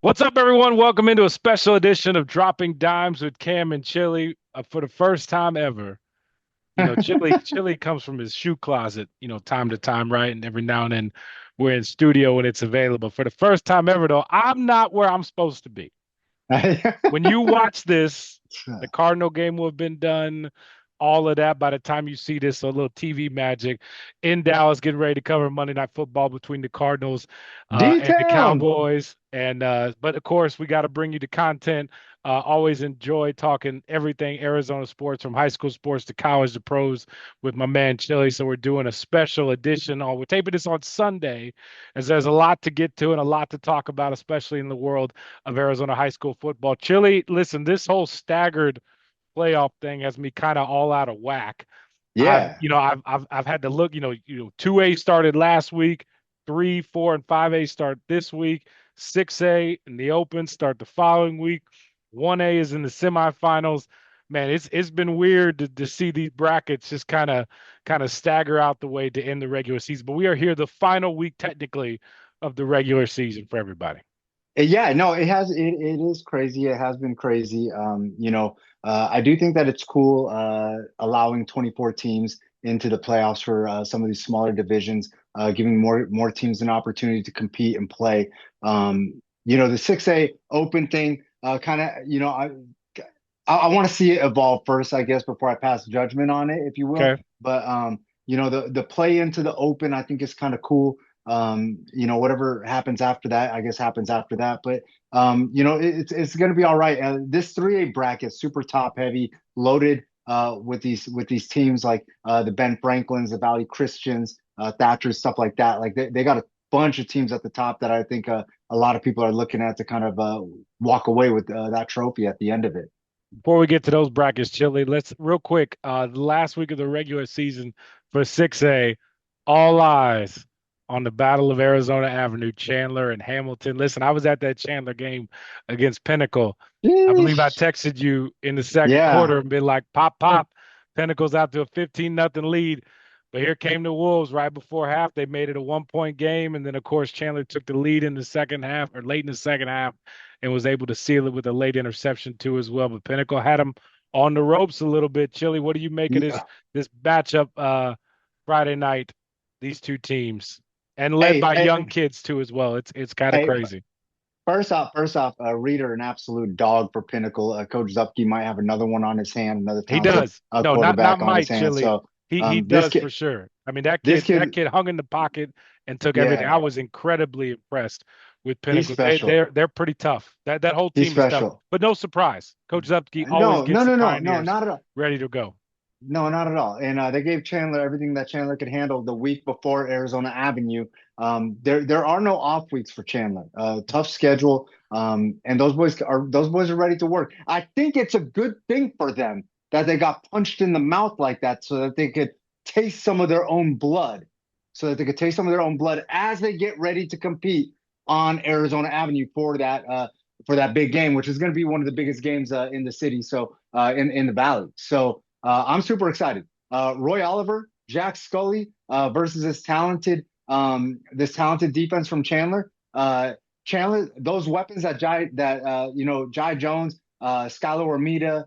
What's up, everyone? Welcome into a special edition of Dropping Dimes with Cam and Chili. For the first time ever, Chili comes from his shoe closet, time to time, right? And every now and then we're in studio when it's available. For the first time ever, though, I'm not where I'm supposed to be. When you watch this, the Cardinal game will have been done, all of that by the time you see this, so a little TV magic in Dallas, getting ready to cover Monday Night Football between the Cardinals and the D-Town. Cowboys. And but of course, we got to bring you the content. Always enjoy talking everything Arizona sports, from high school sports to college to pros, with my man Chili. So we're doing a special edition. We're taping this on Sunday, as there's a lot to get to and a lot to talk about, especially in the world of Arizona high school football. Chili, listen, this whole staggered playoff thing has me kind of all out of whack. Yeah. I've had to look. 2A started last week, 3, 4, and 5A start this week. 6A in the Open start the following week. 1A is in the semifinals. Man, it's been weird to see these brackets just kind of stagger out the way to end the regular season. But we are here the final week technically of the regular season for everybody. Yeah, no, it is crazy. It has been crazy. I do think that it's cool allowing 24 teams into the playoffs for some of these smaller divisions, giving more teams an opportunity to compete and play. The 6A open thing, kind of, I want to see it evolve first, I guess, before I pass judgment on it, if you will. Okay. But the play into the open, I think is kind of cool. Whatever happens after that, I guess happens after that. But it's going to be all right. This 3A bracket, super top heavy, loaded with these teams like the Ben Franklins, the Valley Christians, Thatchers, stuff like that. Like they got a bunch of teams at the top that I think a lot of people are looking at to kind of walk away with that trophy at the end of it. Before we get to those brackets, Chili, let's real quick. The last week of the regular season for 6A, all eyes on the Battle of Arizona Avenue, Chandler and Hamilton. Listen, I was at that Chandler game against Pinnacle. I believe I Yeesh. texted you in the second Yeah. quarter and been like, pop, pop. Pinnacle's out to a 15-0 lead. But here came the Wolves right before half. They made it a 1-point game. And then, of course, Chandler took the lead in the second half, or late in the second half, and was able to seal it with a late interception too as well. But Pinnacle had him on the ropes a little bit. Chili, what do you make of this Yeah. this matchup Friday night? These two teams, and led Hey, by hey, young kids too as well. It's kind of hey, crazy. first off, Reader, an absolute dog for Pinnacle. Coach Zupke might have another one on his hand, another He talented does. No, not quarterback on his Mike hands. Chili. So He this does for kid, sure. I mean, that this kid that kid, kid hung in the pocket and took everything. I yeah, was incredibly impressed with he's Pinnacle. special. They're pretty tough. That whole He's team is tough. special. But no surprise. Coach Zupke always No, no, gets the no, no, no, Pioneers not at all. ready to go. No, not at all. And they gave Chandler everything that Chandler could handle the week before Arizona Avenue. There are no off weeks for Chandler. Tough schedule. And those boys are ready to work. I think it's a good thing for them that they got punched in the mouth like that, so that they could taste some of their own blood, as they get ready to compete on Arizona Avenue for that big game, which is going to be one of the biggest games in the city. So in the valley. So I'm super excited. Roy Oliver, Jack Scully versus this talented defense from Chandler. Chandler, those weapons Jai Jones, Skylar Armida,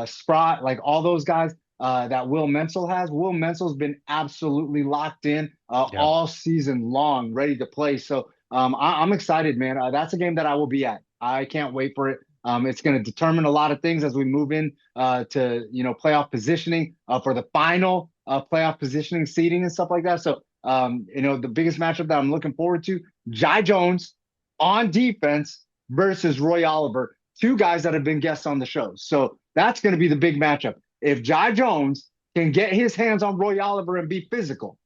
Sprott, like all those guys that Will Menzel has. Will Menzel's been absolutely locked in Yeah. all season long, ready to play. So I'm excited, man. That's a game that I will be at. I can't wait for it. It's going to determine a lot of things as we move in to playoff positioning for the final playoff positioning, seeding, and stuff like that. So the biggest matchup that I'm looking forward to: Jai Jones on defense versus Roy Oliver, two guys that have been guests on the show. So that's going to be the big matchup. If Jai Jones can get his hands on Roy Oliver and be physical,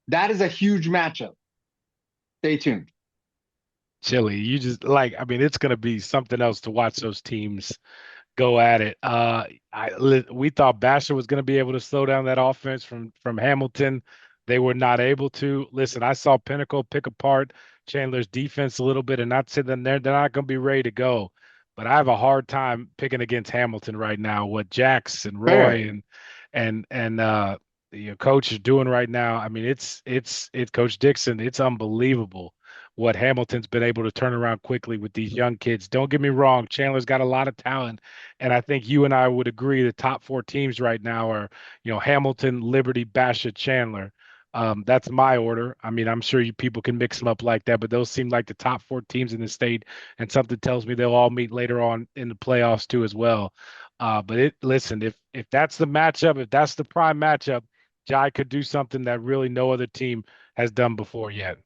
that is a huge matchup. Stay tuned. Chili, you just like, I mean, it's going to be something else to watch those teams go at it. We thought Basher was going to be able to slow down that offense from Hamilton. They were not able to. Listen, I saw Pinnacle pick apart Chandler's defense a little bit, and not saying that they're not going to be ready to go. But I have a hard time picking against Hamilton right now. What Jax and Fair. Roy and coach is doing right now. I mean, it's Coach Dixon. It's unbelievable what Hamilton's been able to turn around quickly with these young kids. Don't get me wrong, Chandler's got a lot of talent, and I think you and I would agree the top four teams right now are, Hamilton, Liberty, Basha, Chandler. That's my order. I mean, I'm sure you people can mix them up like that, but those seem like the top four teams in the state, and something tells me they'll all meet later on in the playoffs too as well. Listen, if that's the matchup, if that's the prime matchup, Jai could do something that really no other team has done before yet.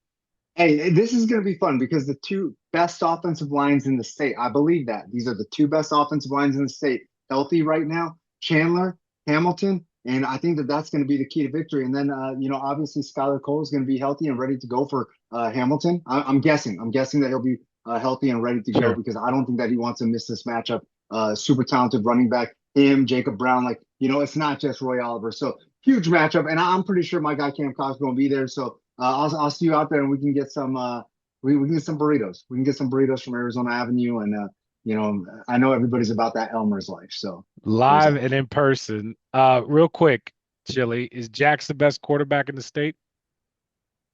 Hey, this is going to be fun because the two best offensive lines in the state, I believe that these are the two best offensive lines in the state healthy right now. Chandler, Hamilton, and I think that that's going to be the key to victory. And then, obviously Skylar Cole is going to be healthy and ready to go for Hamilton. I'm guessing. I'm guessing that he'll be healthy and ready to go Sure. because I don't think that he wants to miss this matchup. Super talented running back, him, Jacob Brown. It's not just Roy Oliver. So huge matchup, and I'm pretty sure my guy Cam Cox is going to be there. So I'll see you out there, and we can get some we can get some burritos. We can get some burritos from Arizona Avenue, and I know everybody's about that Elmer's life. So there's Live that. and in person. Real quick, Chili, is Jax the best quarterback in the state?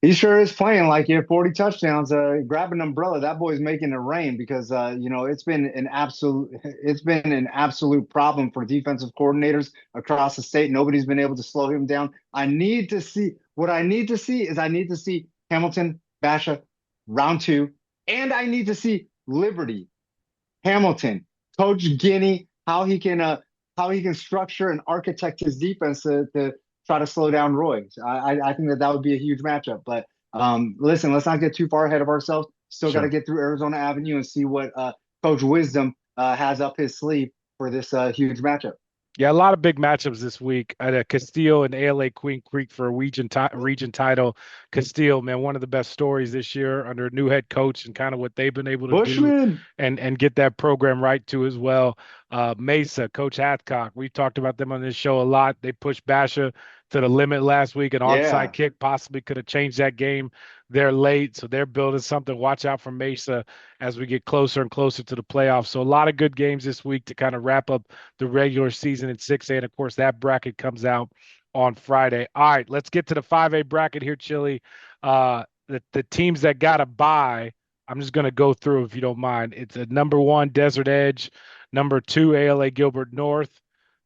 He sure is playing like he had 40 touchdowns. Grab an umbrella. That boy's making it rain because it's been an absolute problem for defensive coordinators across the state. Nobody's been able to slow him down. I need to see is I need to see Hamilton, Basha, round two, and I need to see Liberty, Hamilton, Coach Guinea, how he can structure and architect his defense to try to slow down Roy. I think that would be a huge matchup. But listen, let's not get too far ahead of ourselves. Still got to Sure. get through Arizona Avenue and see what Coach Wisdom has up his sleeve for this huge matchup. Yeah, a lot of big matchups this week. Castile and ALA Queen Creek for a region title. Castile, man, one of the best stories this year under a new head coach and kind of what they've been able to do Bushman, and get that program right too as well. Mesa, Coach Hathcock, we've talked about them on this show a lot. They pushed Basha to the limit last week. An onside yeah. kick possibly could have changed that game. They're late, so they're building something. Watch out for Mesa as we get closer and closer to the playoffs. So a lot of good games this week to kind of wrap up the regular season in 6A. And of course, that bracket comes out on Friday. All right, let's get to the 5A bracket here, Chili. The teams that got a bye, I'm just going to go through if you don't mind. It's a number one, Desert Edge, number two, ALA Gilbert North,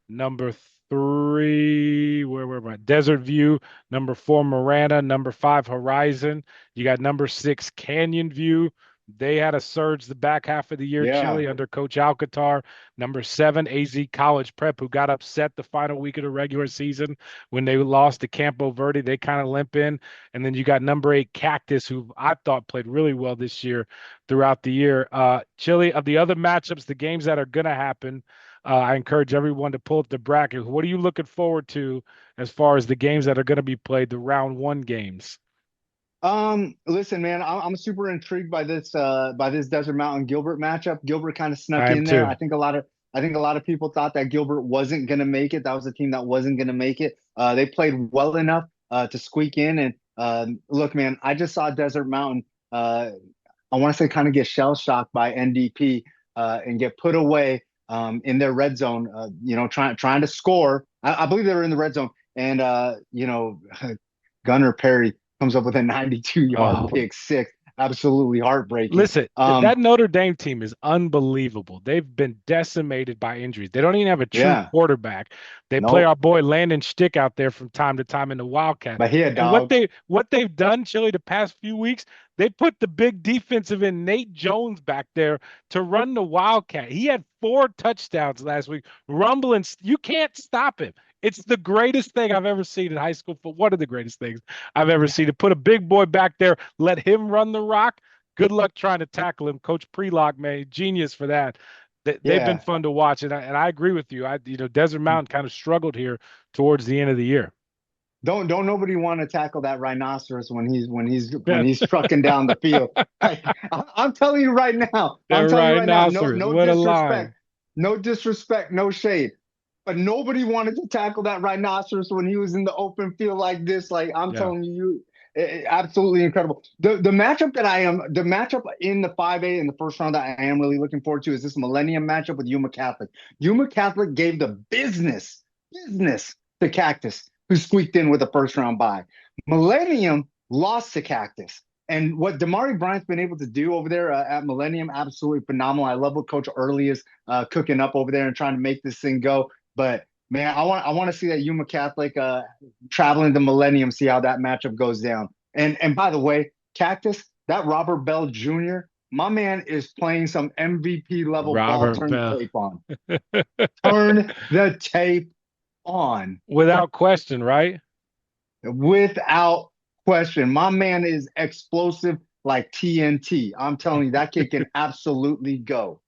number three, where am I? Desert View, number four, Marana, number five, Horizon. You got number six, Canyon View. They had a surge the back half of the year, Yeah. Chile, under Coach Alcatar. Number seven, AZ College Prep, who got upset the final week of the regular season when they lost to Campo Verde. They kind of limp in. And then you got number eight, Cactus, who I thought played really well this year throughout the year. Chile, of the other matchups, the games that are going to happen, I encourage everyone to pull up the bracket. What are you looking forward to as far as the games that are going to be played, the round one games? Listen, man, I'm super intrigued by this Desert Mountain Gilbert matchup. Gilbert kind of snuck I am in there. too. I think a lot of people thought that Gilbert wasn't gonna make it. That was a team that wasn't gonna make it. They played well enough to squeak in. And look, man, I just saw Desert Mountain. I want to say kind of get shell shocked by NDP and get put away in their red zone. Trying to score. I believe they were in the red zone, and Gunnar Perry comes up with a 92-yard Oh, pick six. Absolutely heartbreaking. listen, that Notre Dame team is unbelievable. They've been decimated by injuries. They don't even have a true Yeah, quarterback. They play nope. our boy Landon Stick out there from time to time in the Wildcats. But here, And dog. what they've done, Chile, the past few weeks, they put the big defensive in Nate Jones back there to run the Wildcat. He had 4 touchdowns last week. Rumbling, you can't stop him. It's the greatest thing I've ever seen in high school. For one of the greatest things I've ever seen. To put a big boy back there, let him run the rock. Good luck trying to tackle him. Coach Prelock, man, genius for that. They've been Yeah. fun to watch, and I agree with you. Desert Mountain kind of struggled here towards the end of the year. Don't nobody want to tackle that rhinoceros when he's trucking down the field. I'm telling you right now. That I'm telling you right now. No rhinoceros, no what a disrespect, line! no shade. But nobody wanted to tackle that rhinoceros when he was in the open field like this. Like I'm Yeah, telling you, absolutely incredible. The matchup in the 5A in the first round that I am really looking forward to is this Millennium matchup with Yuma Catholic. Yuma Catholic gave the business to Cactus, who squeaked in with a first round bye. Millennium lost to Cactus. and what Damari Bryant's been able to do over there at Millennium, absolutely phenomenal. I love what Coach Early is cooking up over there and trying to make this thing go. But man, I want to see that Yuma Catholic traveling to Millennium, see how that matchup goes down. And by the way, Cactus, that Robert Bell Jr., my man is playing some MVP level ball. Robert Turn the Bell. tape on. Turn the tape on Without question, right? without question. My man is explosive like TNT. I'm telling you, that kid can absolutely go.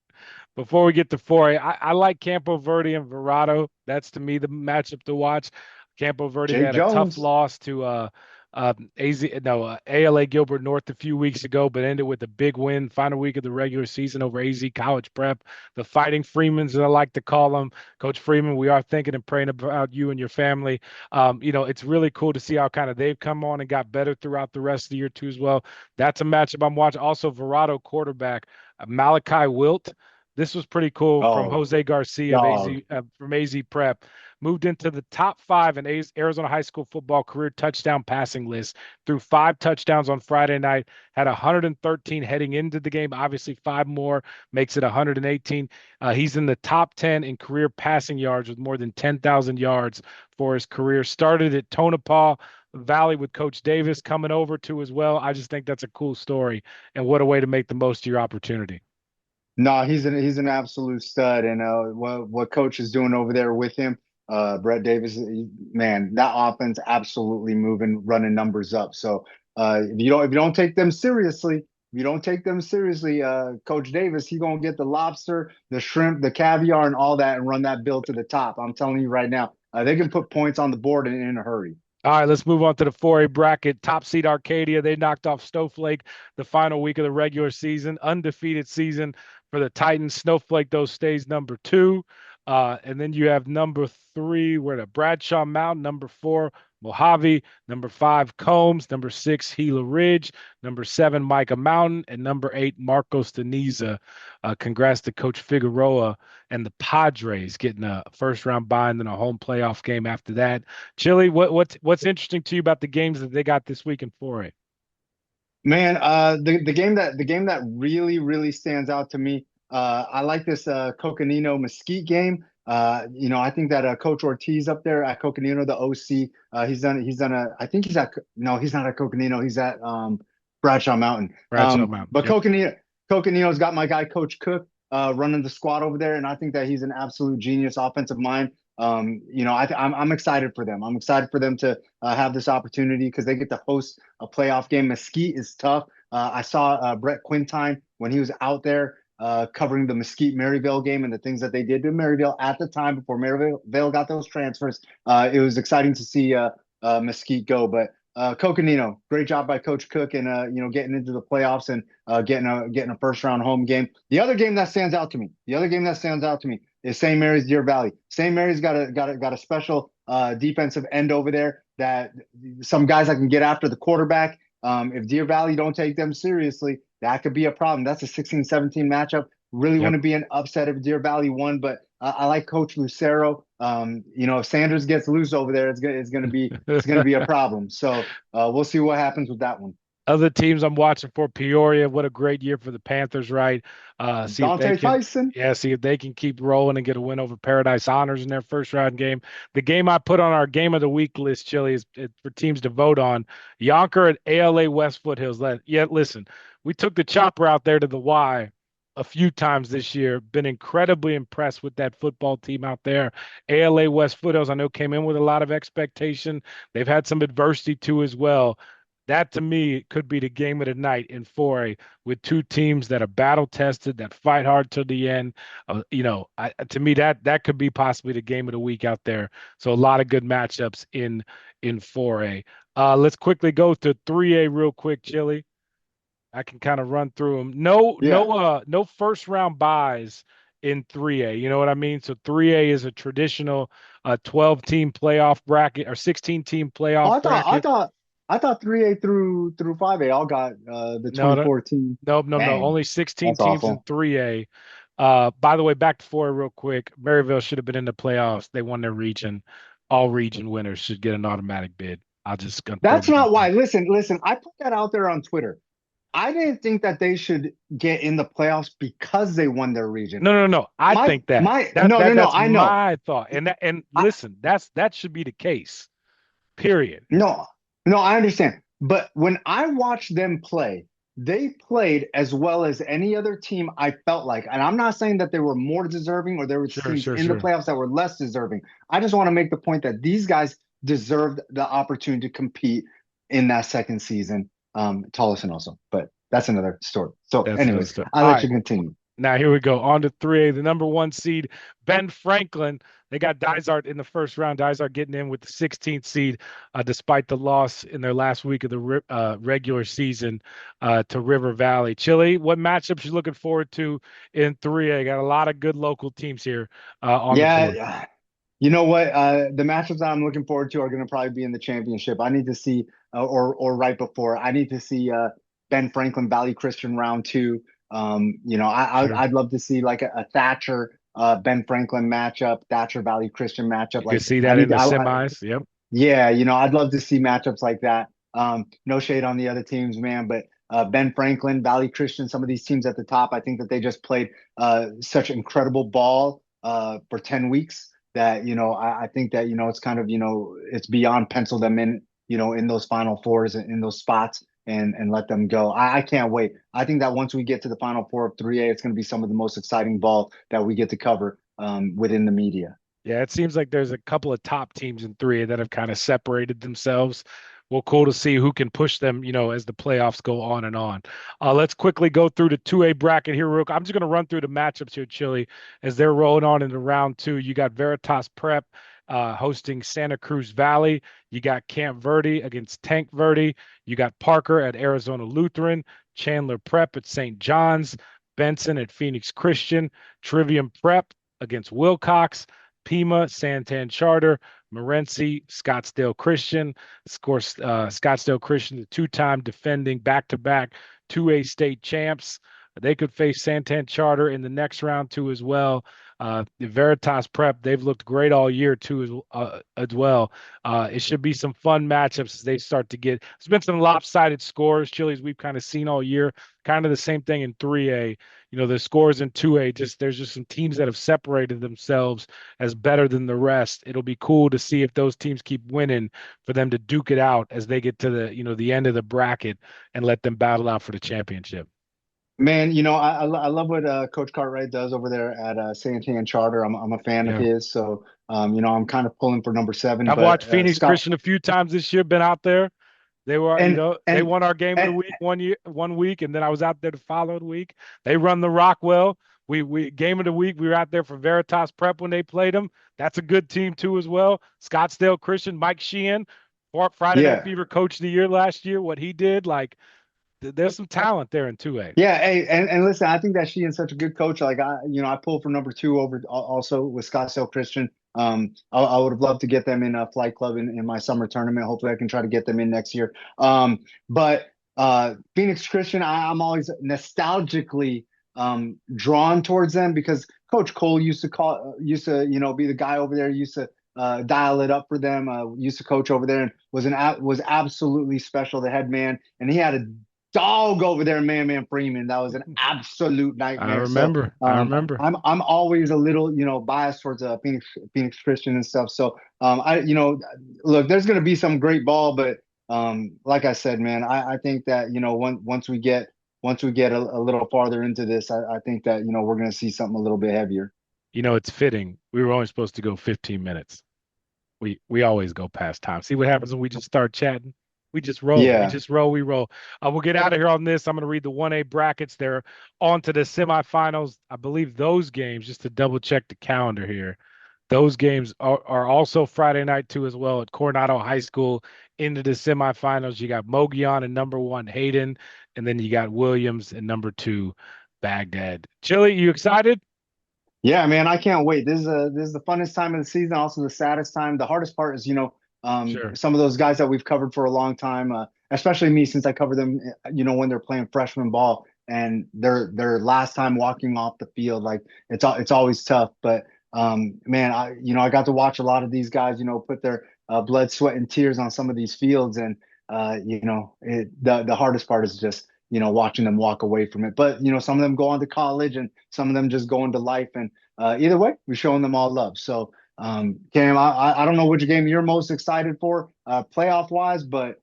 Before we get to 4A, I like Campo Verde and Verado. That's to me the matchup to watch. Campo Verde Jake had a tough Jones. loss to ALA Gilbert North a few weeks ago, but ended with a big win, final week of the regular season over AZ College Prep. The Fighting Freemans, as I like to call them. Coach Freeman, we are thinking and praying about you and your family. It's really cool to see how kind of they've come on and got better throughout the rest of the year too as well. That's a matchup I'm watching. Also, Verado quarterback Malachi Wilt. This was pretty cool from Oh, Jose Garcia of dog. from AZ Prep. Moved into the top five in Arizona high school football career touchdown passing list. Threw 5 touchdowns on Friday night. Had 113 heading into the game. Obviously, 5 more makes it 118. He's in the top 10 in career passing yards with more than 10,000 yards for his career. Started at Tonopah Valley with Coach Davis coming over to as well. I just think that's a cool story, and what a way to make the most of your opportunity. No, he's an absolute stud, and what coach is doing over there with him, Brett Davis, man, that offense absolutely moving, running numbers up. So if you don't take them seriously, if you don't take them seriously, Coach Davis, he gonna get the lobster, the shrimp, the caviar, and all that, and run that bill to the top. I'm telling you right now, they can put points on the board in a hurry. All right, let's move on to the 4A bracket. Top seed Arcadia. They knocked off Snowflake the final week of the regular season. Undefeated season for the Titans. Snowflake, though, stays number 2. And then you have number 3, where the Bradshaw Mountain, number 4, Mojave, number 5, Combs, number 6, Gila Ridge, number 7, Micah Mountain, and number 8, Marcos Deniza. Congrats to Coach Figueroa and the Padres getting a first round bye and then a home playoff game after that. Chili, what's interesting to you about the games that they got this week in 4A? Man, the game that really stands out to me. I like this Coconino Mesquite game. I think that Coach Ortiz up there at Coconino, the OC, he's done a. I think he's at no, he's not at Coconino. He's at Bradshaw Mountain. Bradshaw Mountain. But Yep. Coconino's got my guy Coach Cook running the squad over there, and I think that he's an absolute genius offensive mind. I'm excited for them. I'm excited for them to have this opportunity because they get to host a playoff game. Mesquite is tough. I saw Brett Quintine when he was out there covering the Mesquite Maryville game and the things that they did to Maryville at the time before Maryville got those transfers. It was exciting to see Mesquite go, but. Coconino, great job by Coach Cook and getting into the playoffs and getting a first round home game. The other game that stands out to me is St. Mary's Deer Valley. St. Mary's got a special defensive end over there that some guys that can get after the quarterback. If Deer Valley don't take them seriously, that could be a problem. That's a 16-17 matchup. Really Yep. want to be an upset if Deer Valley won, but I like Coach Lucero. If Sanders gets loose over there, it's gonna be a problem. So we'll see what happens with that one. Other teams I'm watching for Peoria. What a great year for the Panthers, right? See if they Dante can, Tyson. yeah, see if they can keep rolling and get a win over Paradise Honors in their first round game. The game I put on our game of the week list, Chili, is for teams to vote on. Yonker at ALA West Foothills. Listen, we took the chopper out there to the Y a few times this year. Been incredibly impressed with that football team out there. ALA West Foothills, I know, came in with a lot of expectation. They've had some adversity too as well. That to me could be the game of the night in 4A with two teams that are battle tested, that fight hard to the end. To me that could be possibly the game of the week out there. So a lot of good matchups in 4A. Let's quickly go to 3A real quick, Chili. I can kind of run through them. Yeah. No first round buys in 3A. You know what I mean? So 3A is a traditional 12 team playoff bracket or 16 team Oh, playoff bracket. I thought 3A through 5A all got the No, no, 2014. no. Dang, Only 16 that's teams in awful. 3A. By the way, back to 4A real quick. Maryville should have been in the playoffs. They won their region. All region winners should get an automatic bid. I'll just gonna throw That's that out not why. there. Listen. I put that out there on Twitter. I didn't think that they should get in the playoffs because they won their region. No, no, no. I My think that my that no no that no that's I know. my thought. And I, listen, that should be the case. Period. no no I understand. But when I watched them play, they played as well as any other team I felt like. And I'm not saying that they were more deserving or there was Sure, teams sure, in the sure. playoffs that were less deserving. I just want to make the point that these guys deserved the opportunity to compete in that second season. Tolleson also, but that's another story. So, That's another anyways, stuff. I'll All let right. you continue. Now here we go. On to 3A, the number one seed, Ben Franklin. They got Dysart in the first round. Dysart getting in with the 16th seed, despite the loss in their last week of the regular season to River Valley. Chile, what matchups you looking forward to in 3A? Got a lot of good local teams here on the board. Yeah, you know what? The matchups that I'm looking forward to are going to probably be in the championship. I need to see, or right before, I need to see Ben Franklin Valley Christian round two. Sure. I'd love to see like a Thatcher Ben Franklin matchup, Thatcher Valley Christian matchup. You can Like see I that in need, the semis. Yep. yeah, I'd love to see matchups like that. No shade on the other teams, man, but Ben Franklin, Valley Christian, some of these teams at the top, I think that they just played such incredible ball for 10 weeks that, I think that, it's kind of, it's beyond pencil them in, in those final fours and in those spots and let them go. I can't wait. I think that once we get to the final four of 3A, it's going to be some of the most exciting ball that we get to cover within the media. Yeah, it seems like there's a couple of top teams in 3A that have kind of separated themselves. Well, cool to see who can push them, as the playoffs go on and on. Let's quickly go through the 2A bracket here, real quick. I'm just going to run through the matchups here, Chile, as they're rolling on into round two. You got Veritas Prep hosting Santa Cruz Valley. You got Camp Verde against Tank Verde. You got Parker at Arizona Lutheran, Chandler Prep at St. John's, Benson at Phoenix Christian, Trivium Prep against Wilcox. Pima, Santan Charter, Morenci, Scottsdale Christian. Of course, Scottsdale Christian, the two-time defending back-to-back 2A state champs. They could face Santan Charter in the next round too as well. The Veritas Prep, they've looked great all year too as well. It should be some fun matchups as they start to get. There's been some lopsided scores, Chili's we've kind of seen all year. Kind of the same thing in 3A. The scores in 2A, there's just some teams that have separated themselves as better than the rest. It'll be cool to see if those teams keep winning for them to duke it out as they get to the end of the bracket and let them battle out for the championship. Man, I love what Coach Cartwright does over there at Santan Charter. I'm a fan of Yeah. his, so I'm kind of pulling for number seven. I've But watched Phoenix Scott Christian a few times this year, been out there. They were, and they and won our game of the and week one week, and then I was out there the following week. They run the Rockwell. We game of the week. We were out there for Veritas Prep when they played them. That's a good team too as well. Scottsdale Christian, Mike Sheehan, Friday Night yeah, Fever Coach of the Year last year. What he did, like there's some talent there in 2A. yeah. Hey, and listen, I think that Sheehan's such a good coach. Like I pull for number two over also with Scottsdale Christian. I would have loved to get them in a flight club in my summer tournament. Hopefully, I can try to get them in next year. But Phoenix Christian, I'm always nostalgically drawn towards them because Coach Cole used to be the guy over there, used to dial it up for them. Used to coach over there and was absolutely special, the head man, and he had a dog over there, Man Freeman. That was an absolute I nightmare. So remember. I remember. I'm always a little biased towards Phoenix Christian and stuff. So I look, there's gonna be some great ball, but like I said, man, I think that once we get a little farther into this, I think that we're gonna see something a little bit heavier. It's fitting. We were only supposed to go 15 minutes. We always go past time. See what happens when we just start chatting? We just roll. We Yeah, just roll. We roll. We'll get out of here on this. I'm going to read the 1A brackets. They're on to the semifinals. I believe those games, just to double check the calendar here, those games are also Friday night too as well at Coronado High School into the semifinals. You got Mogollon and number one Hayden, and then you got Williams and number two Baghdad. Chili, you excited? yeah, man, I can't wait. This is the funnest time of the season, also the saddest time. The hardest part is, Sure. some of those guys that we've covered for a long time, especially me since I covered them, when they're playing freshman ball and their last time walking off the field, like it's always tough. But man, I got to watch a lot of these guys, put their blood, sweat, and tears on some of these fields, and the hardest part is just watching them walk away from it. But some of them go on to college, and some of them just go into life. And either way, we're showing them all love. So, Cam, I don't know which game you're most excited for, playoff wise, but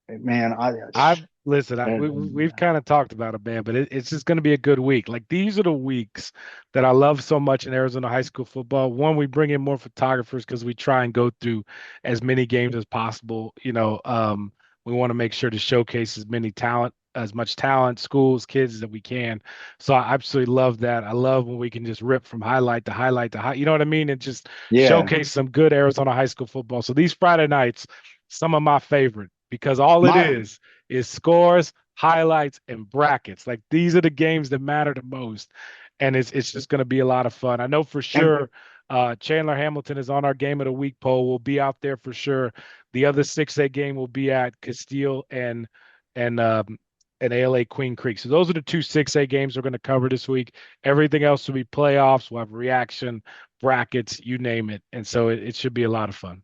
man, I listen. We've uh, kind of talked about it, man, but it's just going to be a good week. Like these are the weeks that I love so much in Arizona high school football. One, we bring in more photographers because we try and go through as many games as possible. We want to make sure to showcase as much talent, schools, kids that we can. So I absolutely love that. I love when we can just rip from highlight to highlight to high. You know what I mean? And just yeah, showcase some good Arizona high school football. So these Friday nights, some of my favorite because all it my is scores, highlights, and brackets. Like these are the games that matter the most. And it's just going to be a lot of fun. I know for and sure Chandler Hamilton is on our game of the week poll. We'll be out there for sure. The other 6A game will be at Castile and and ALA Queen Creek. So those are the two 6A games we're going to cover this week. Everything else will be playoffs. We'll have reaction, brackets, you name it. And so it should be a lot of fun.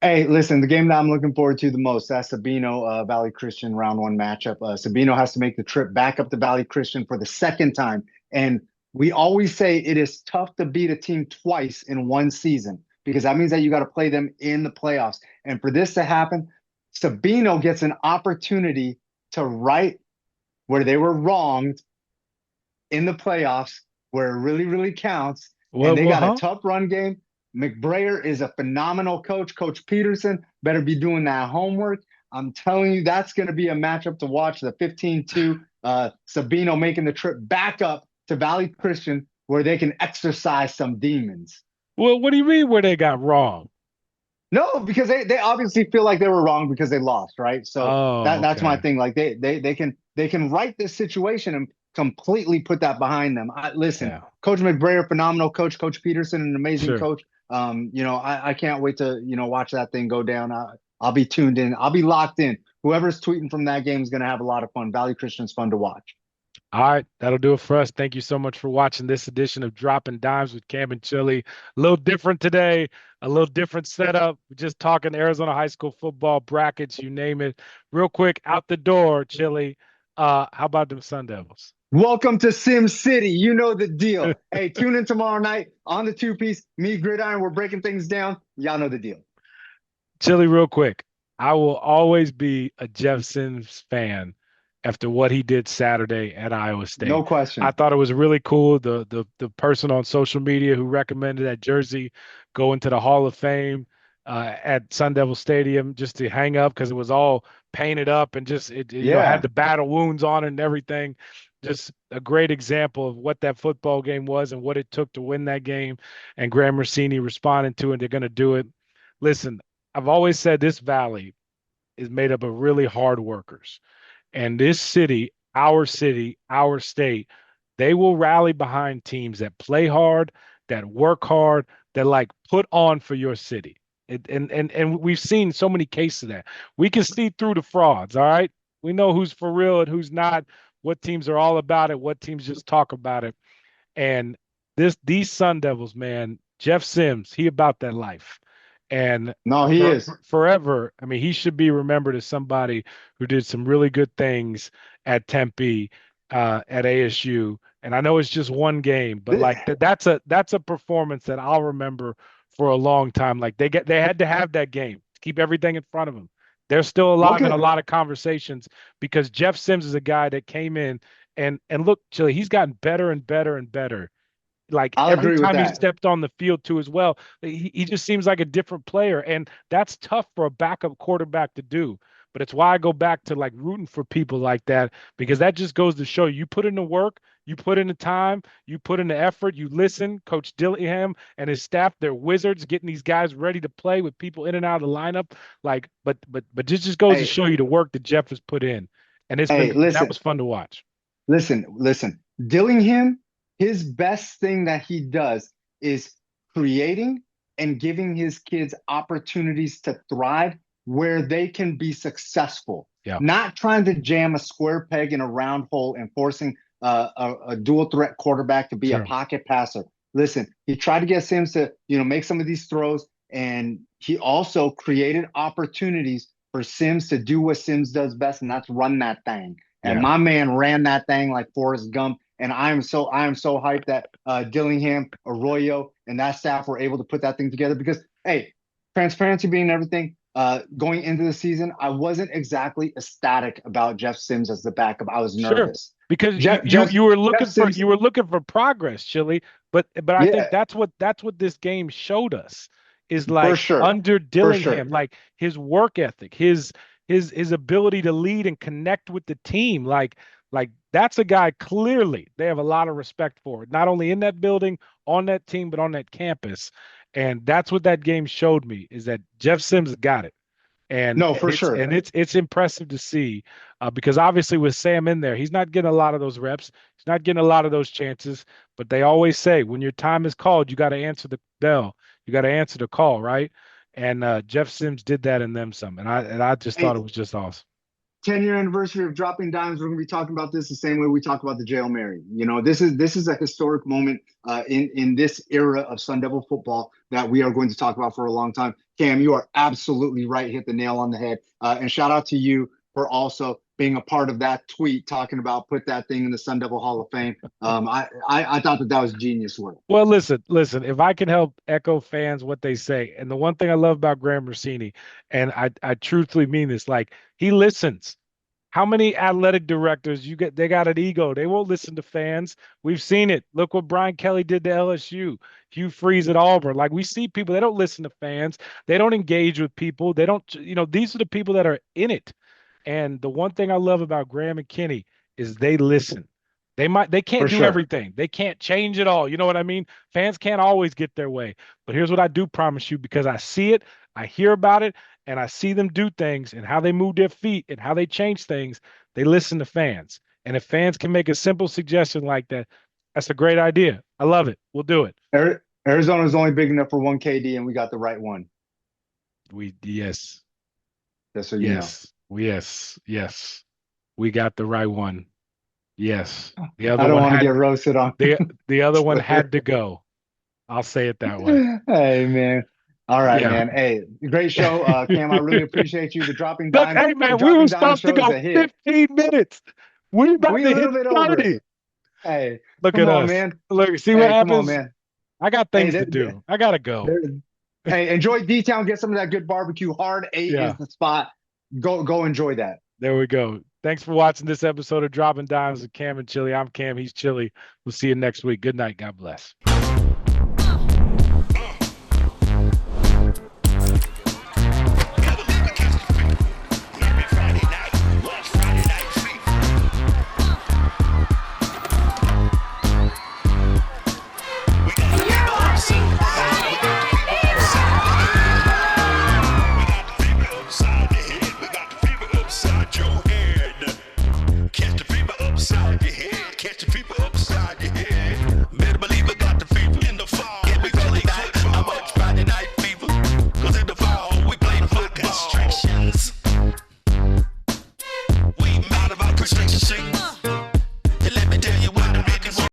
Hey, listen, the game that I'm looking forward to the most, that's Sabino Valley Christian round one matchup. Sabino has to make the trip back up to Valley Christian for the second time. And we always say it is tough to beat a team twice in one season because that means that you got to play them in the playoffs. And for this to happen, Sabino gets an opportunity to right where they were wronged in the playoffs, where it really, really counts. And they got a Huh? tough run game. McBrayer is a phenomenal coach. Coach Peterson better be doing that homework. I'm telling you, that's going to be a matchup to watch. The 15-2, Sabino making the trip back up to Valley Christian where they can exercise some demons. Well, what do you mean where they got wrong? No, because they obviously feel like they were wrong because they lost, right? So Oh, that's my okay. thing. Like they can right this situation and completely put that behind them. Listen, Yeah, Coach McBrayer, phenomenal coach. Coach Peterson, an amazing sure. coach. I can't wait to watch that thing go down. I'll be tuned in. I'll be locked in. Whoever's tweeting from that game is going to have a lot of fun. Valley Christian's fun to watch. All right, that'll do it for us. Thank you so much for watching this edition of Dropping Dimes with Cam and Chili. A little different today, a little different setup. We're just talking Arizona high school football brackets, you name it. Real quick, out the door, Chili. How about them Sun Devils? Welcome to Sim City. You know the deal. Hey, tune in tomorrow night on the two piece. Me, Gridiron. We're breaking things down. Y'all know the deal. Chili, real quick. I will always be a Jeff Sims fan after what he did Saturday at Iowa No State. I question. thought it was really cool. The person on social media who recommended that jersey go into the Hall of Fame at Sun Devil Stadium just to hang up because it was all painted up and just had Yeah. the battle wounds on it and everything. Just a great example of what that football game was and what it took to win that game. And Graham Rossini responded to it. They're going to do it. Listen, I've always said this valley is made up of really hard workers. And this city, our state, they will rally behind teams that play hard, that work hard, that like put on for your city. And we've seen so many cases of that. We can see through the frauds, all right? We know who's for real and who's not, what teams are all about it, what teams just talk about it. And these Sun Devils, man, Jeff Sims, he about that life. And No, he is. forever, I mean, he should be remembered as somebody who did some really good things at Tempe, at ASU. And I know it's just one game, but like that's a performance that I'll remember for a long time. Like they had to have that game to keep everything in front of them. They're still alive in a Okay. lot of conversations because Jeff Sims is a guy that came in and look, Chili, he's gotten better and better and better. Like I'll every agree with time he that. stepped on the field too as well, he just seems like a different player. And that's tough for a backup quarterback to do. But it's why I go back to like rooting for people like that, because that just goes to show you put in the work, you put in the time, you put in the effort, you listen. Coach Dillingham and his staff, they're wizards getting these guys ready to play with people in and out of the lineup. Like, but this just goes to Hey, show you the work that Jeff has put in. And hey, that listen, was fun to watch. listen. Dillingham, his best thing that he does is creating and giving his kids opportunities to thrive where they can be successful, Yeah, not trying to jam a square peg in a round hole and forcing a dual threat quarterback to be a sure. pocket passer. Listen, he tried to get Sims to, make some of these throws, and he also created opportunities for Sims to do what Sims does best, and that's run that thing. and Yeah. my man ran that thing like Forrest Gump. And I am so hyped that Dillingham, Arroyo, and that staff were able to put that thing together because hey, transparency being everything. Going into the season, I wasn't exactly ecstatic about Jeff Sims as the backup. I was Sure. nervous. Because you, Jeff you Jeff you were Jeff looking for Sims, progress, Chili. But I think yeah, that's what this game showed us is for like sure, under for sure. Dillingham, like his work ethic, his ability to lead and connect with the team. Like that's a guy clearly they have a lot of respect for, not only in that building, on that team, but on that campus. And that's what that game showed me is that Jeff Sims got it. And No, and for it's sure. and it's impressive to see because obviously with Sam in there, he's not getting a lot of those reps. He's not getting a lot of those chances. But they always say when your time is called, you got to answer the bell. You got to answer the call, right? And Jeff Sims did that in them some, and I just thought it Hey, was just awesome. 10-year anniversary of dropping dimes. We're going to be talking about this the same way we talk about the Jail Mary. This is a historic moment in this era of Sun Devil football that we are going to talk about for a long time. Cam, you are absolutely right. Hit the nail on the head. And shout out to you for also being a part of that tweet talking about put that thing in the Sun Devil Hall of Fame. I thought that was genius work. Well, listen. If I can help echo fans what they say, and the one thing I love about Graham Rossini, and I truthfully mean this, like he listens. How many athletic directors they got an ego. They won't listen to fans. We've seen it. Look what Brian Kelly did to LSU. Hugh Freeze at Auburn. Like we see people, they don't listen to fans. They don't engage with people. They don't, these are the people that are in it. And the one thing I love about Graham and Kenny is they listen. They For can't do sure. everything. They can't change it all. You know what I mean? Fans can't always get their way. But here's what I do promise you because I see it, I hear about it, and I see them do things and how they move their feet and how they change things. They listen to fans. And if fans can make a simple suggestion like that, that's a great idea. I love it. We'll do it. Arizona is only big enough for one KD, and we got the right one. Yes, Just so you know. yes. We got the right one. Yes. The other I don't one want to get had roasted on the other one Twitter. had to go. I'll say it that way. Hey man. All right, Yeah. man. Hey, great show. Cam, I really appreciate you. Look, hey The man, we were dropping dimes supposed to show is go a hit. 15 minutes. We about We a to hit little bit over. 30. Hey, Look come at on, us. man. Look, see what Hey, come on, happens? man. I got Hey, things to do. I gotta go. there- hey, enjoy D-Town. Get some of that good barbecue. Hard eight is Yeah, the spot. Go enjoy that. there we go. Thanks for watching this episode of Dropping Dimes with Cam and Chili. I'm Cam. He's Chili. We'll see you next week. Good night. God bless.